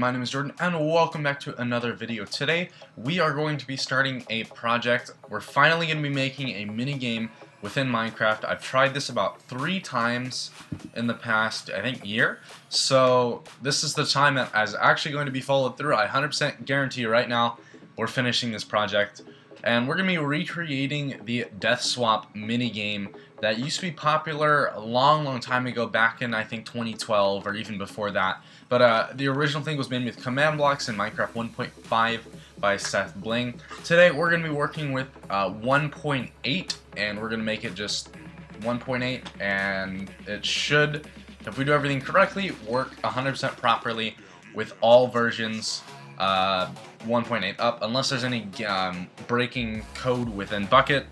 my name is Jordan and welcome back to another video. Today we are going to be starting a project. We're finally going to be making a mini game within Minecraft. I've tried this about 3 times in the past, I think, year. So this is the time that is actually going to be followed through. I 100% guarantee you right now we're finishing this project. And we're going to be recreating the DeathSwap mini game that used to be popular a long time ago, back in I think 2012 or even before that. But the original thing was made with command blocks in Minecraft 1.5 by Seth Bling. Today we're going to be working with 1.8, and we're going to make it just 1.8, and it should, if we do everything correctly, work 100% properly with all versions 1.8 up, unless there's any breaking code within Bukkit.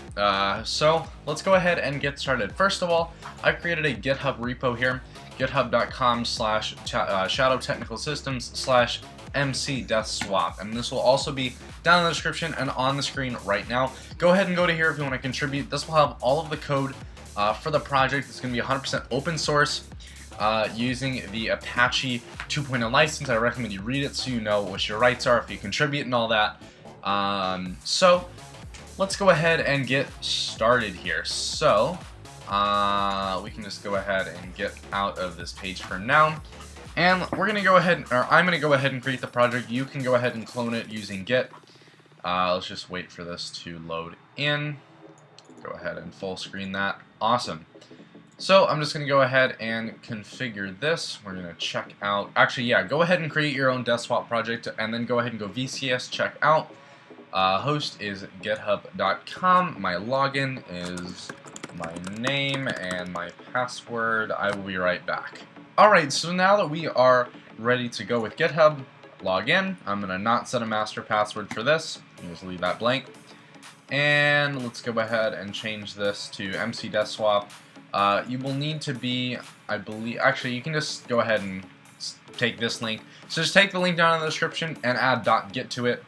So let's go ahead and get started. First of all, I've created a GitHub repo here, github.com/shadowtechnicalsystems/mcdeathswap, and this will also be down in the description and on the screen right now. Go ahead and go to here if you want to contribute. This will have all of the code for the project. It's going to be 100% open source. Using the Apache 2.0 license. I recommend you read it so you know what your rights are if you contribute and all that. So let's go ahead and get started here. So we can just go ahead and get out of this page for now, and we're gonna go ahead, or I'm gonna go ahead and create the project. You can go ahead and clone it using Git. Let's just wait for this to load in. Go ahead and full screen that. Awesome. So I'm just going to go ahead and configure this. We're going to check out, actually, yeah, go ahead and create your own DeathSwap project, and then go ahead and go VCS check out. Host is github.com. My login is my name and my password. I will be right back. Alright, so now that we are ready to go with GitHub, log in. I'm going to not set a master password for this. Just leave that blank. And let's go ahead and change this to MC DeathSwap. You will need to be, I believe, actually you can just go ahead and take this link. So just take the link down in the description and add .git to it.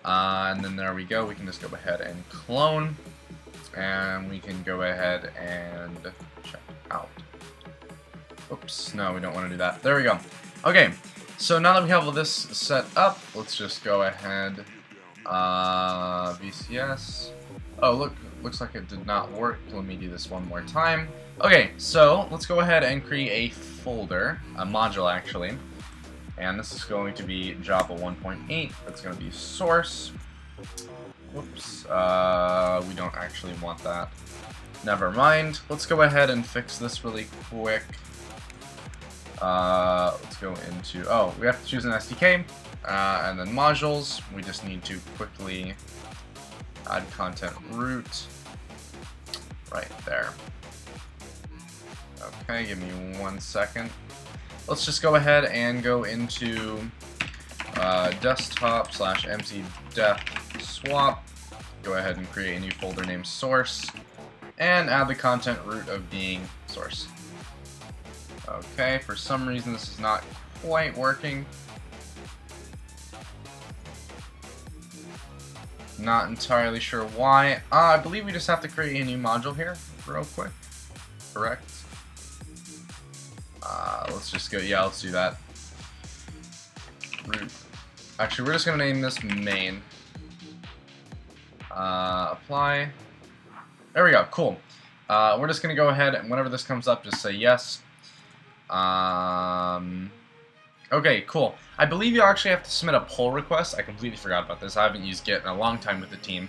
And then there we go. We can just go ahead and clone. And we can go ahead and check out. Oops, no, we don't want to do that. There we go. Okay, so now that we have all this set up, let's just go ahead. VCS. Oh, look, looks like it did not work. Let me do this one more time. Okay, so let's go ahead and create a folder, a module actually, and this is going to be Java 1.8. That's going to be source. Whoops, we don't actually want that. Never mind. Let's go ahead and fix this really quick. Let's go into, oh, we have to choose an SDK, and then modules. We just need to quickly add content root right there. Okay, give me 1 second. Let's just go ahead and go into desktop/mcdeathswap. Go ahead and create a new folder named source and add the content root of being source. Okay, for some reason this is not quite working. Not entirely sure why. I believe we just have to create a new module here real quick. Correct? Let's just go, yeah, let's do that. Root. Actually, we're just going to name this main. Apply. There we go, cool. We're just going to go ahead and whenever this comes up, just say yes. Okay, cool. I believe you actually have to submit a pull request. I completely forgot about this. I haven't used Git in a long time with the team.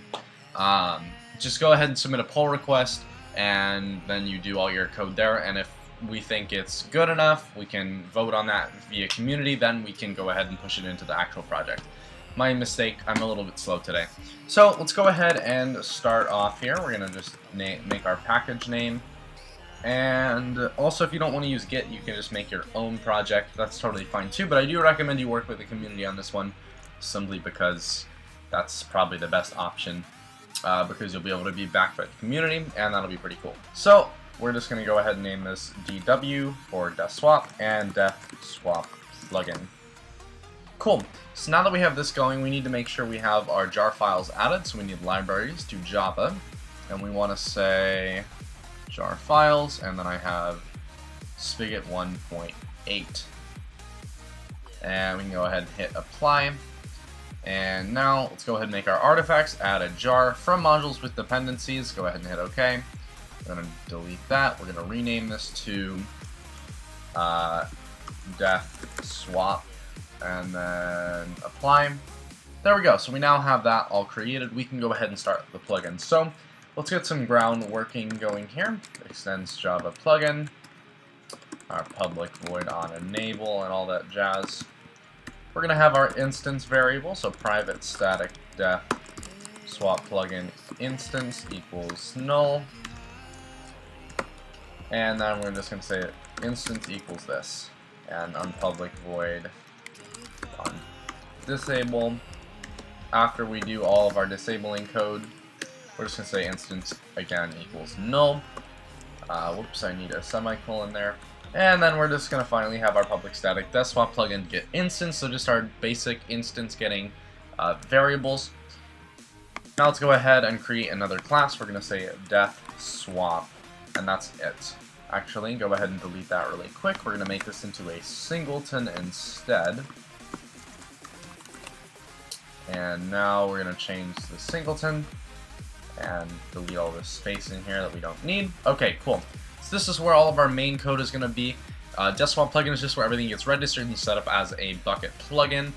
Just go ahead and submit a pull request, and then you do all your code there. And if we think it's good enough, we can vote on that via community. Then we can go ahead and push it into the actual project. My mistake. I'm a little bit slow today. So let's go ahead and start off here. We're going to just make our package name. And also, if you don't want to use Git, you can just make your own project. That's totally fine too, but I do recommend you work with the community on this one, simply because that's probably the best option, because you'll be able to be backed by the community, and that'll be pretty cool. So we're just going to go ahead and name this DW for DeathSwap and DeathSwap plugin. Cool. So now that we have this going, we need to make sure we have our jar files added. So we need libraries to Java, and we want to say jar files, and then I have Spigot 1.8. And we can go ahead and hit apply. And now let's go ahead and make our artifacts. Add a jar from modules with dependencies. Go ahead and hit OK. We're going to delete that. We're going to rename this to DeathSwap and then apply. There we go. So we now have that all created. We can go ahead and start the plugin. So let's get some ground working going here. Extends Java plugin. Our public void on enable and all that jazz. We're going to have our instance variable, so private static def swap plugin instance equals null. And then we're just going to say instance equals this. And unpublic void on disable. After we do all of our disabling code, we're just going to say instance again equals null. Whoops, I need a semicolon there. And then we're just going to finally have our public static DeathSwap plugin get instance, so just our basic instance getting variables. Now let's go ahead and create another class. We're going to say DeathSwap, and that's it. Actually, go ahead and delete that really quick. We're going to make this into a singleton instead. And now we're going to change the singleton and delete all this space in here that we don't need. Okay, cool. So this is where all of our main code is going to be. DeathSwap plugin is just where everything gets registered and set up as a Bukkit plugin.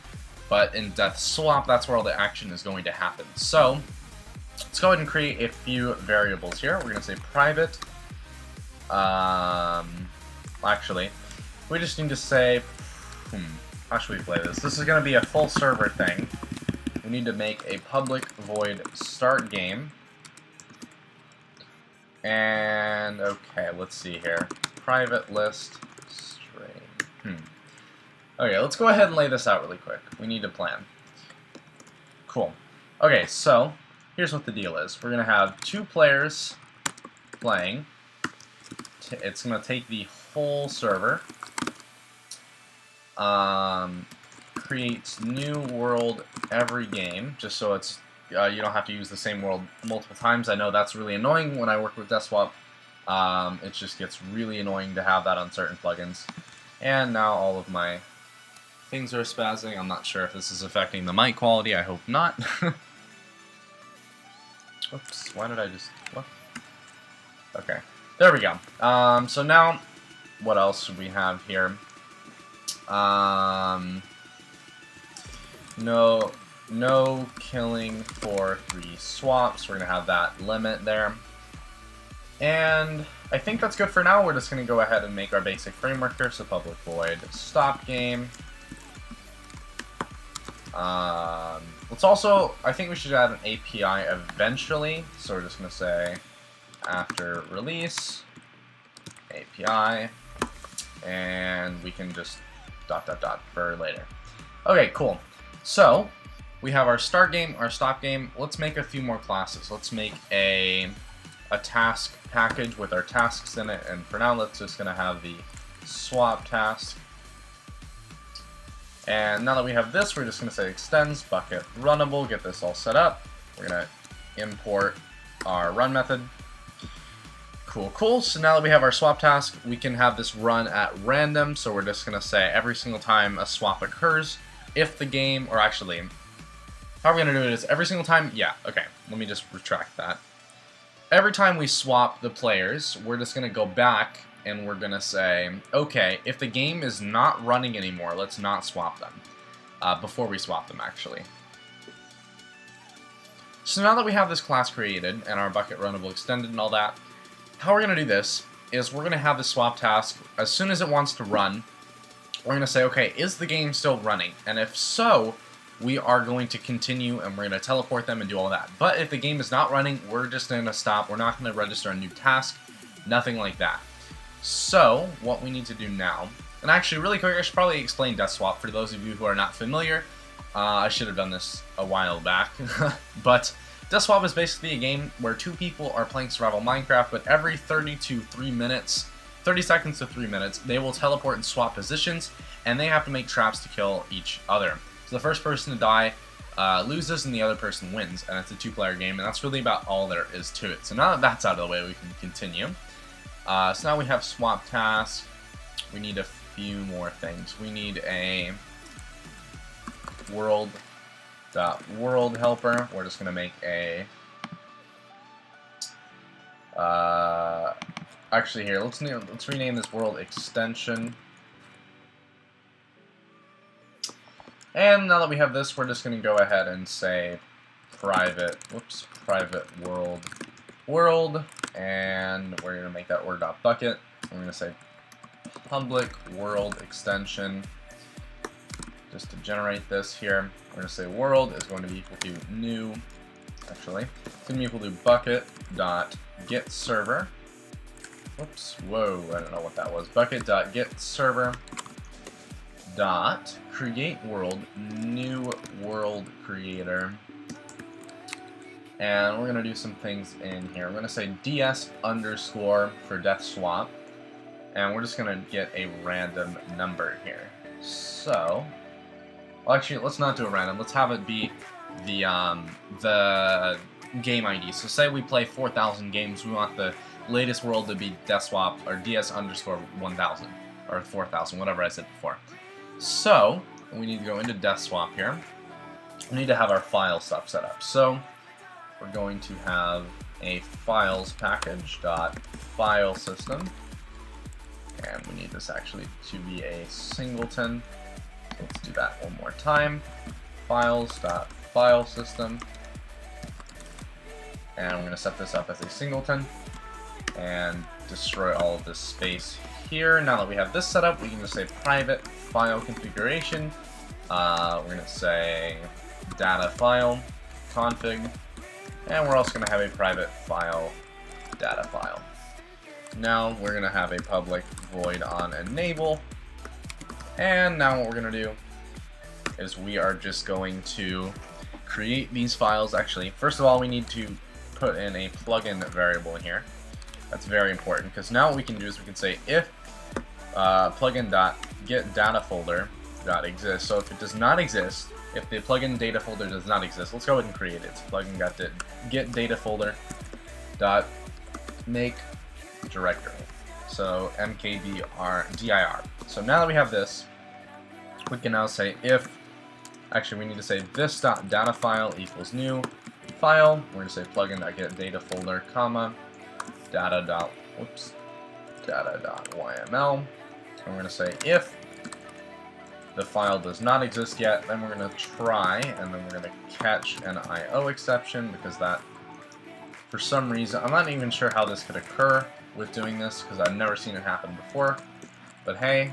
But in DeathSwap, that's where all the action is going to happen. So let's go ahead and create a few variables here. We're going to say private. Actually, we just need to say, how should we play this? This is going to be a full server thing. We need to make a public void start game. And, okay, let's see here. Private list string. Okay, let's go ahead and lay this out really quick. We need to plan. Cool. Okay, so here's what the deal is. We're going to have 2 players playing. It's going to take the whole server. Creates new world every game, just so it's you don't have to use the same world multiple times. I know that's really annoying when I work with DeathSwap. It just gets really annoying to have that on certain plugins. And now all of my things are spazzing. I'm not sure if this is affecting the mic quality. I hope not. Oops, why did I just... what? Okay, there we go. So now, what else should we have here? No killing for 3 swaps. We're going to have that limit there. And I think that's good for now. We're just going to go ahead and make our basic framework here. So public void stop game. Let's also, I think we should add an API eventually. So we're just going to say after release API. And we can just ... for later. Okay, cool. So we have our start game, our stop game. Let's make a few more classes. Let's make a task package with our tasks in it. And for now, let's just gonna have the swap task. And now that we have this, we're just gonna say extends Bukkit runnable. Get this all set up. We're gonna import our run method. Cool, cool. So now that we have our swap task, we can have this run at random. So we're just going to say every single time a swap occurs, if the game, or actually, how we're going to do it is every single time, yeah, okay, let me just retract that. Every time we swap the players, we're just going to go back and we're going to say, okay, if the game is not running anymore, let's not swap them. Before we swap them, actually. So now that we have this class created and our Bukkit runnable extended and all that, how we're going to do this is we're going to have the swap task. As soon as it wants to run, we're going to say, okay, is the game still running? And if so, we are going to continue and we're going to teleport them and do all that. But if the game is not running, we're just going to stop. We're not going to register a new task, nothing like that. So what we need to do now, and actually really quick, I should probably explain DeathSwap for those of you who are not familiar. I should have done this a while back, but DeathSwap is basically a game where 2 people are playing survival Minecraft, but every 30 seconds to 3 minutes, they will teleport and swap positions, and they have to make traps to kill each other. So the first person to die loses, and the other person wins, and it's a 2-player game, and that's really about all there is to it. So now that that's out of the way, we can continue. So now we have swap task. We need a few more things. We need a world dot world helper. We're just gonna make a actually here let's rename this world extension. And now that we have this, we're just gonna go ahead and say private world, and we're gonna make that word.bucket. We're gonna say public world extension. Just to generate this here, we're gonna say world is going to be equal to new. Actually, it's gonna be equal to bucket.getServer. Whoops, whoa, I don't know what that was. Bucket.getServer dot create world, new world creator. And we're gonna do some things in here. We're gonna say ds underscore for DeathSwap, and we're just gonna get a random number here. So, well, actually, let's not do a random. Let's have it be the game ID. So, say we play 4,000 games. We want the latest world to be DeathSwap or ds underscore 1,000 or 4,000, whatever I said before. So, we need to go into DeathSwap here. We need to have our file stuff set up. So, we're going to have a files package dot file system, and we need this actually to be a singleton. So let's do that one more time. Files dot file system, and we're going to set this up as a singleton and destroy all of this space here. Now that we have this set up, we can just say private file configuration. We're going to say data file config. And we're also going to have a private file data file. Now we're going to have a public void on enable. And now what we're going to do is we are just going to create these files. Actually, first of all, we need to put in a plugin variable in here. That's very important, because now what we can do is we can say if plugin.getDataFolder.exist. So if it does not exist, if the plugin data folder does not exist, let's go ahead and create it. It's plugin.getDataFolder.make directory. So mkdir. So now that we have this, we can now say if, actually we need to say this.datafile equals new file. We're going to say plugin.getDataFolder, comma, data.yml. And we're going to say if the file does not exist yet, then we're going to try, and then we're going to catch an IO exception, because that, for some reason, I'm not even sure how this could occur with doing this, because I've never seen it happen before. But hey,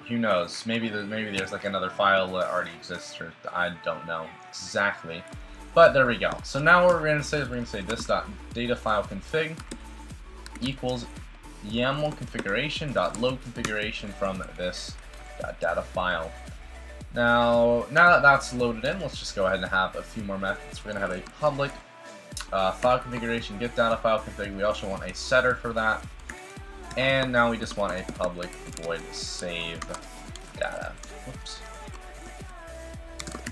who knows? Maybe there's like another file that already exists, or I don't know exactly. But there we go. So now what we're going to say is we're going to say this.dataFileConfig equals YAML configuration.load configuration from this data file. Now that that's loaded in, let's just go ahead and have a few more methods. We're going to have a public file configuration get data file config. We also want a setter for that, and now we just want a public void save data. Whoops.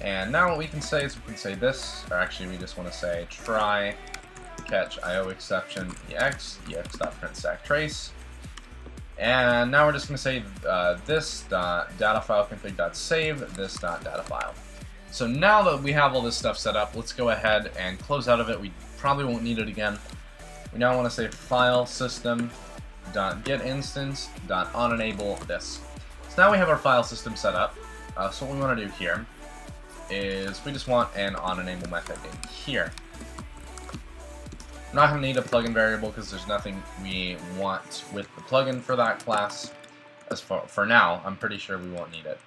And now what we can say is we can say this, or actually we just want to say try catch IO exception ex.print stack trace. And now we're just going to say this.dataFileConfig.save this.datafile. So now that we have all this stuff set up, let's go ahead and close out of it. We probably won't need it again. We now want to say file system.getInstance.onEnable this. So now we have our file system set up. So what we want to do here is we just want an onEnable method in here. We're not going to need a plugin variable because there's nothing we want with the plugin for that class. As for now, I'm pretty sure we won't need it.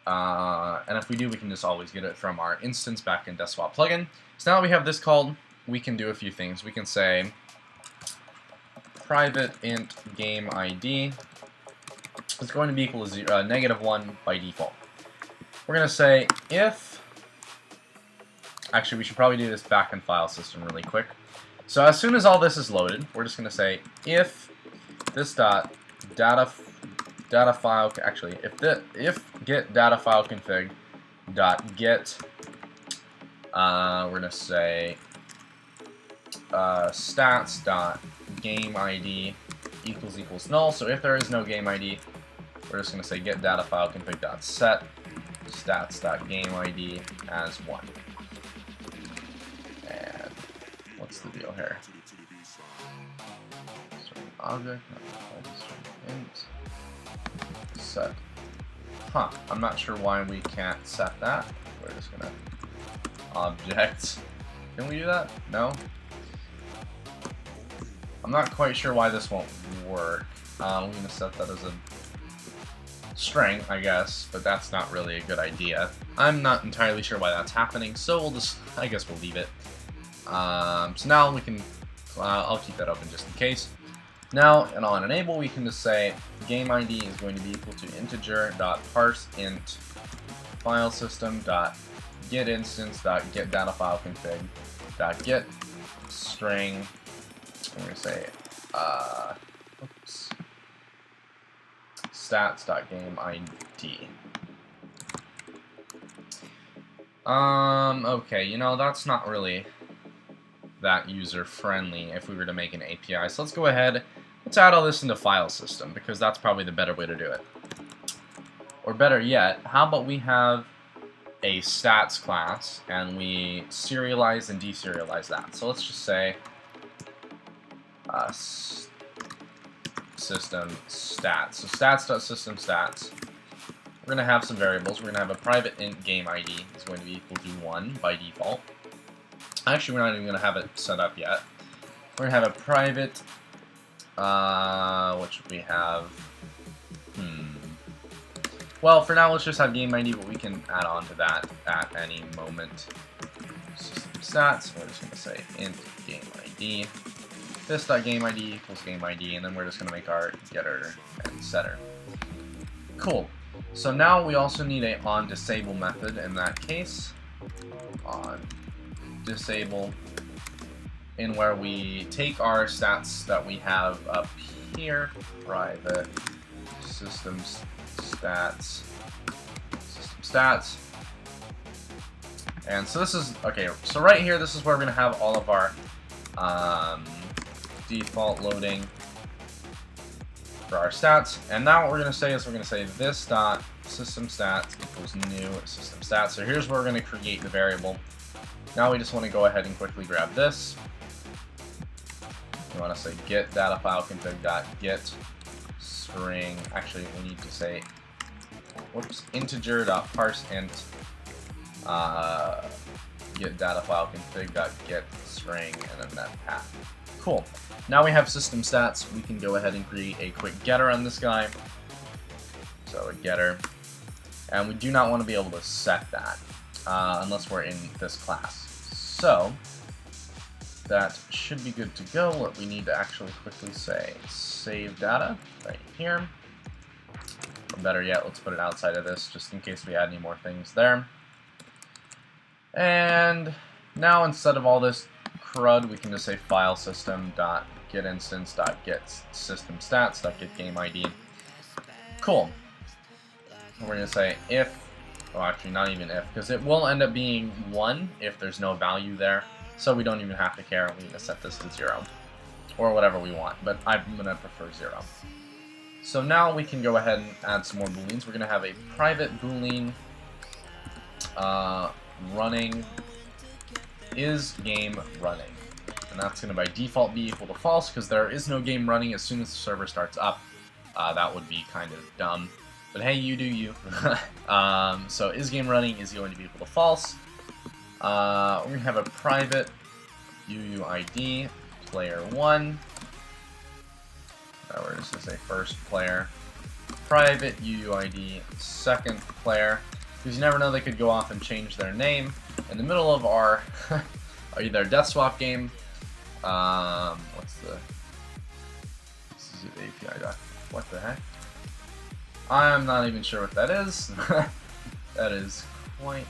And if we do, we can just always get it from our instance back in DeathSwap plugin. So now that we have this called, we can do a few things. We can say private int game ID is going to be equal to -1 by default. We're going to say if, actually we should probably do this back in file system really quick. So as soon as all this is loaded, we're just going to say if this dot data file, actually if get data file config dot get, we're going to say stats dot game ID equals null. So if there is no game ID, we're just going to say get data file config dot set stats.gameID as 1. And what's the deal here? String object, int, set. Huh, I'm not sure why we can't set that. We're just gonna object. Can we do that? No? I'm not quite sure why this won't work. I'm gonna set that as a string, I guess, but that's not really a good idea. I'm not entirely sure why that's happening, so we'll just, I guess we'll leave it. So now we can, I'll keep that open just in case. Now, and on enable, we can just say game ID is going to be equal to integer.parseInt filesystem.getInstance.getDataFileConfig.get string. I'm going to say stats.gameID. Okay, you know, that's not really that user-friendly if we were to make an API. So let's go ahead, let's add all this into file system, because that's probably the better way to do it. Or better yet, how about we have a stats class, and we serialize and deserialize that. So let's just say system stats. So stats.system_stats. We're going to have some variables. We're going to have a private int game ID is going to be equal to 1 by default. Actually, we're not even going to have it set up yet. We're going to have a private, what should we have? Well, for now, let's just have game ID, but we can add on to that at any moment. System stats, we're just going to say int game ID. This.gameID equals game ID, and then we're just going to make our getter and setter. Cool. So now we also need a onDisable method in that case. onDisable, in where we take our stats that we have up here, private system stats, and so this is, okay, so right here, this is where we're going to have all of our default loading for our stats. And now what we're going to say is we're going to say this dot system stats equals new system stats. So here's where we're going to create the variable. Now we just want to go ahead and quickly grab this. We want to say get data file config.get string. Actually, we need to say integer.parseInt get data file config.get string, and then that path. Cool. Now we have system stats. We can go ahead and create a quick getter on this guy. So a getter, and we do not want to be able to set that unless we're in this class. So that should be good to go. What we need to actually quickly say save data right here. Or better yet, let's put it outside of this just in case we add any more things there. And now instead of all this crud, we can just say file system.getInstance.getSystemStats.getGameID. Cool. And we're going to say if, well actually not even if, because it will end up being 1 if there's no value there. So we don't even have to care. We can set this to 0 or whatever we want, but I'm going to prefer 0. So now we can go ahead and add some more booleans. We're going to have a private boolean running is game running, and that's going to by default be equal to false because there is no game running as soon as the server starts up. That would be kind of dumb, but hey, you do you. So is game running is going to be equal to false. We're going to have a private UUID player1. We're just going to say first player, private UUID second player, because you never know, they could go off and change their name in the middle of our either DeathSwap game. What's the, this is API doc. What the heck? I'm not even sure what that is. That is quite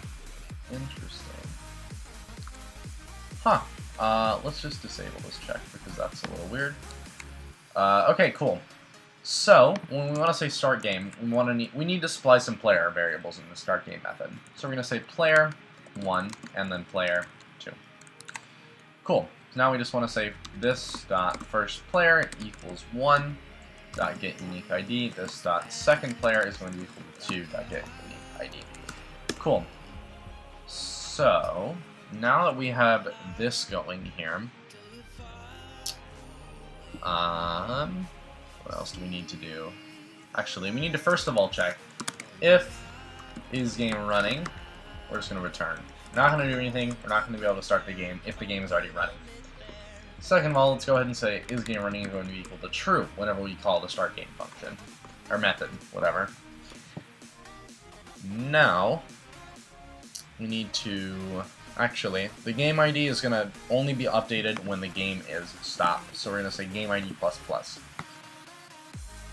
interesting. Huh. Let's just disable this check because that's a little weird. Okay, cool. So when we want to say start game, we need to supply some player variables in the start game method. So we're going to say player1 and then player2. Cool. Now we just want to say this dot first player equals 1 dot get unique ID. This dot second player is going to be equal to 2 dot get unique ID. Cool. So now that we have this going here, what else do we need to do? Actually, we need to first of all check if is game running. We're just going to return. We're not going to do anything. We're not going to be able to start the game if the game is already running. Second of all, let's go ahead and say is game running going to be equal to true whenever we call the start game function or method, whatever. Now we need to actually the game ID is going to only be updated when the game is stopped. So we're going to say game ID plus plus.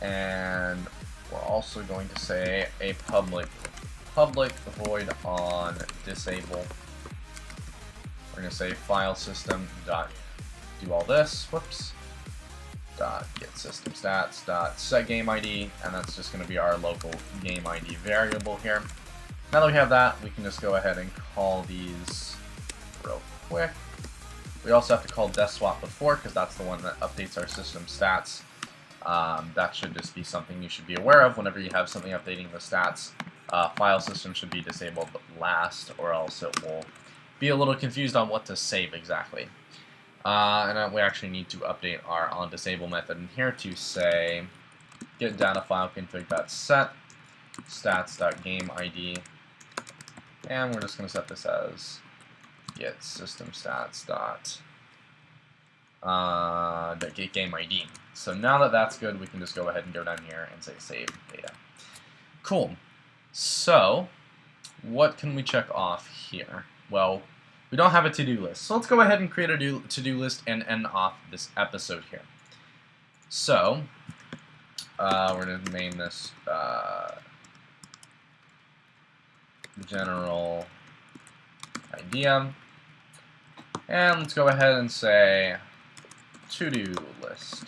And we're also going to say a public void on disable. We're going to say file system dot do all this, whoops, dot get system stats dot set game ID, and that's just going to be our local game ID variable here. Now that we have that, we can just go ahead and call these real quick. We also have to call DeathSwap before because that's the one that updates our system stats. That should just be something you should be aware of whenever you have something updating the stats. File system should be disabled last, or else it will be a little confused on what to save exactly. And then we actually need to update our onDisable method in here to say get data file config.set stats.gameID, and we're just going to set this as get system stats get game ID. So now that that's good, we can just go ahead and go down here and say save data. Cool. So what can we check off here? Well, we don't have a to-do list. So let's go ahead and create a to-do list and end off this episode here. So we're going to name this general idea. And let's go ahead and say to-do list.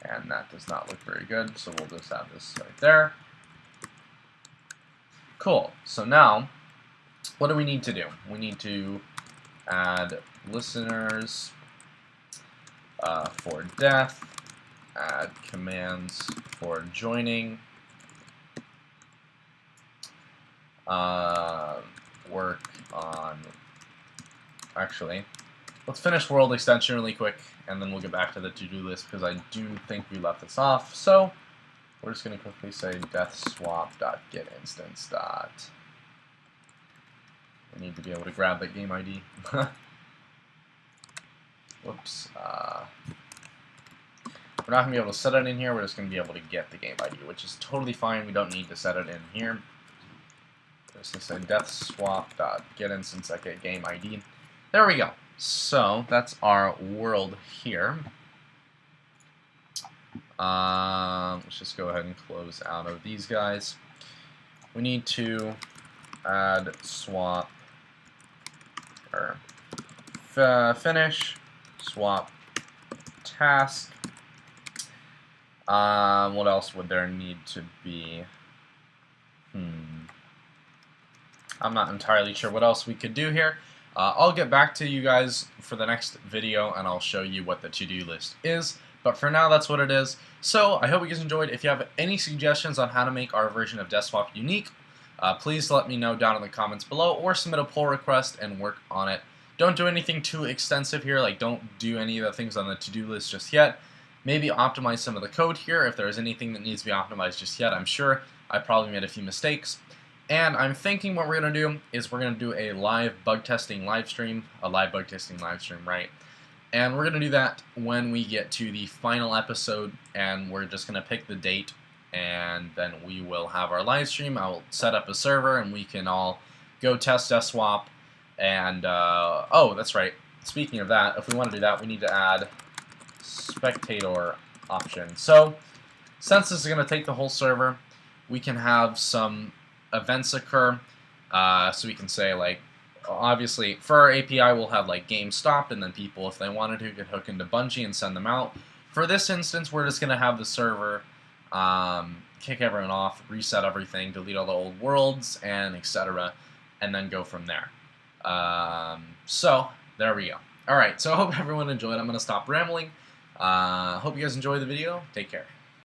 And that does not look very good, so we'll just have this right there. Cool. So now, what do we need to do? We need to add listeners for death, add commands for joining, work on, actually, let's finish world extension really quick, and then we'll get back to the to-do list because I do think we left this off. So we're just going to quickly say DeathSwap.getInstance. We need to be able to grab that game ID. Whoops. We're not going to be able to set it in here. We're just going to be able to get the game ID, which is totally fine. We don't need to set it in here. Just going to say DeathSwap.getInstance.getGameID. There we go. So that's our world here. Let's just go ahead and close out of these guys. We need to add swap or finish swap task. What else would there need to be? I'm not entirely sure what else we could do here. I'll get back to you guys for the next video and I'll show you what the to-do list is. But for now, that's what it is. So I hope you guys enjoyed. If you have any suggestions on how to make our version of DeathSwap unique, please let me know down in the comments below or submit a pull request and work on it. Don't do anything too extensive here, like don't do any of the things on the to-do list just yet. Maybe optimize some of the code here if there is anything that needs to be optimized just yet. I'm sure I probably made a few mistakes. And I'm thinking what we're going to do is we're going to do a live bug testing live stream, right? And we're going to do that when we get to the final episode, and we're just going to pick the date, and then we will have our live stream. I'll set up a server, and we can all go test DeathSwap. And, oh, that's right. Speaking of that, if we want to do that, we need to add spectator option. So, since this is going to take the whole server, we can have some events occur. So we can say, like, obviously, for our API, we'll have, like, game stopped, and then people, if they wanted to, could hook into Bungie and send them out. For this instance, we're just going to have the server kick everyone off, reset everything, delete all the old worlds, and etc., and then go from there. So, there we go. Alright, so I hope everyone enjoyed. I'm going to stop rambling. Hope you guys enjoyed the video. Take care.